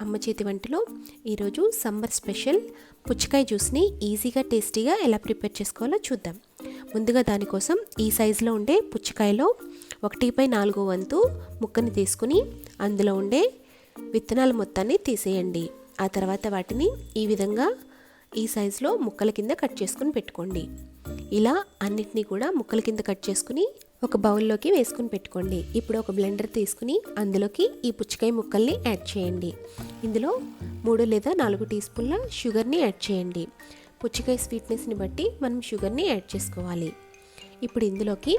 అమ్మ చేతి వంటలో ఈరోజు సమ్మర్ స్పెషల్ పుచ్చకాయ జ్యూస్ని ఈజీగా టేస్టీగా ఎలా ప్రిపేర్ చేసుకోవాలో చూద్దాం. ముందుగా దానికోసం ఈ సైజులో ఉండే పుచ్చకాయలో 1/4 వంతు ముక్కని తీసుకుని అందులో ఉండే విత్తనాల మొత్తాన్ని తీసేయండి. ఆ తర్వాత వాటిని ఈ విధంగా ఈ సైజులో ముక్కల కింద కట్ చేసుకుని పెట్టుకోండి. ఇలా అన్నిటినీ కూడా ముక్కల కింద కట్ చేసుకుని ఒక బౌల్లోకి వేసుకుని పెట్టుకోండి. ఇప్పుడు ఒక బ్లెండర్ తీసుకుని అందులోకి ఈ పుచ్చకాయ ముక్కల్ని యాడ్ చేయండి. ఇందులో 3 లేదా 4 టీ స్పూన్ల షుగర్ని యాడ్ చేయండి. పుచ్చకాయ స్వీట్నెస్ని బట్టి మనం షుగర్ని యాడ్ చేసుకోవాలి. ఇప్పుడు ఇందులోకి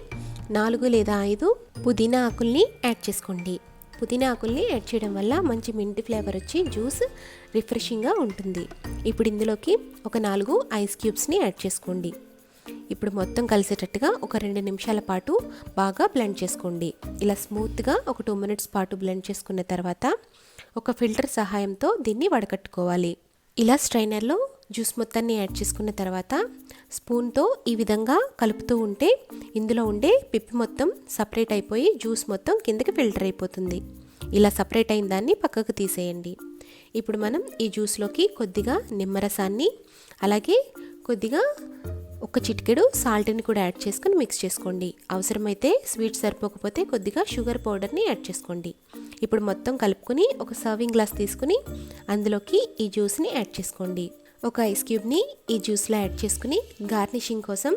4 లేదా 5 పుదీనా ఆకుల్ని యాడ్ చేసుకోండి. పుదీనా ఆకుల్ని యాడ్ చేయడం వల్ల మంచి మింట్ ఫ్లేవర్ వచ్చి జ్యూస్ రిఫ్రెషింగ్గా ఉంటుంది. ఇప్పుడు ఇందులోకి ఒక 4 ఐస్ క్యూబ్స్ని యాడ్ చేసుకోండి. ఇప్పుడు మొత్తం కలిసేటట్టుగా ఒక 2 నిమిషాల పాటు బాగా బ్లెండ్ చేసుకోండి. ఇలా స్మూత్గా ఒక 2 మినిట్స్ పాటు బ్లెండ్ చేసుకున్న తర్వాత ఒక ఫిల్టర్ సహాయంతో దీన్ని వడకట్టుకోవాలి. ఇలా స్ట్రైనర్లో జ్యూస్ మొత్తాన్ని యాడ్ చేసుకున్న తర్వాత స్పూన్తో ఈ విధంగా కలుపుతూ ఉంటే ఇందులో ఉండే పిప్పి మొత్తం సపరేట్ అయిపోయి జ్యూస్ మొత్తం కిందకి ఫిల్టర్ అయిపోతుంది. ఇలా సపరేట్ అయిన దాన్ని పక్కకు తీసేయండి. ఇప్పుడు మనం ఈ జ్యూస్లోకి కొద్దిగా నిమ్మరసాన్ని అలాగే కొద్దిగా ఒక చిటికెడు సాల్ట్ని కూడా యాడ్ చేసుకొని మిక్స్ చేసుకోండి. అవసరమైతే స్వీట్ సరిపోకపోతే కొద్దిగా షుగర్ పౌడర్ని యాడ్ చేసుకోండి. ఇప్పుడు మొత్తం కలుపుకొని ఒక సర్వింగ్ గ్లాస్ తీసుకుని అందులోకి ఈ జ్యూస్ని యాడ్ చేసుకోండి. ఒక ఐస్ క్యూబ్ని ఈ జ్యూస్లో యాడ్ చేసుకుని గార్నిషింగ్ కోసం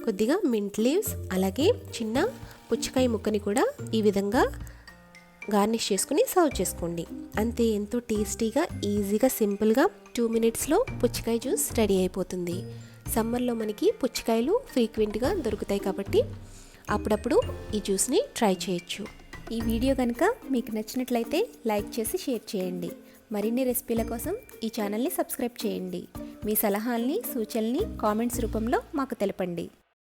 కొద్దిగా మింట్ లీవ్స్ అలాగే చిన్న పుచ్చకాయ ముక్కని కూడా ఈ విధంగా గార్నిష్ చేసుకుని సర్వ్ చేసుకోండి. అంతే, ఎంతో టేస్టీగా ఈజీగా సింపుల్గా 2 మినిట్స్లో పుచ్చకాయ జ్యూస్ రెడీ అయిపోతుంది. సమ్మర్లో మనకి పుచ్చకాయలు ఫ్రీక్వెంట్గా దొరుకుతాయి కాబట్టి అప్పుడప్పుడు ఈ జ్యూస్ని ట్రై చేయొచ్చు. ఈ వీడియో కనుక మీకు నచ్చినట్లయితే లైక్ చేసి షేర్ చేయండి. మరిన్ని రెసిపీల కోసం ఈ ఛానల్ని సబ్స్క్రైబ్ చేయండి. మీ సలహాల్ని సూచనల్ని కామెంట్స్ రూపంలో మాకు తెలపండి.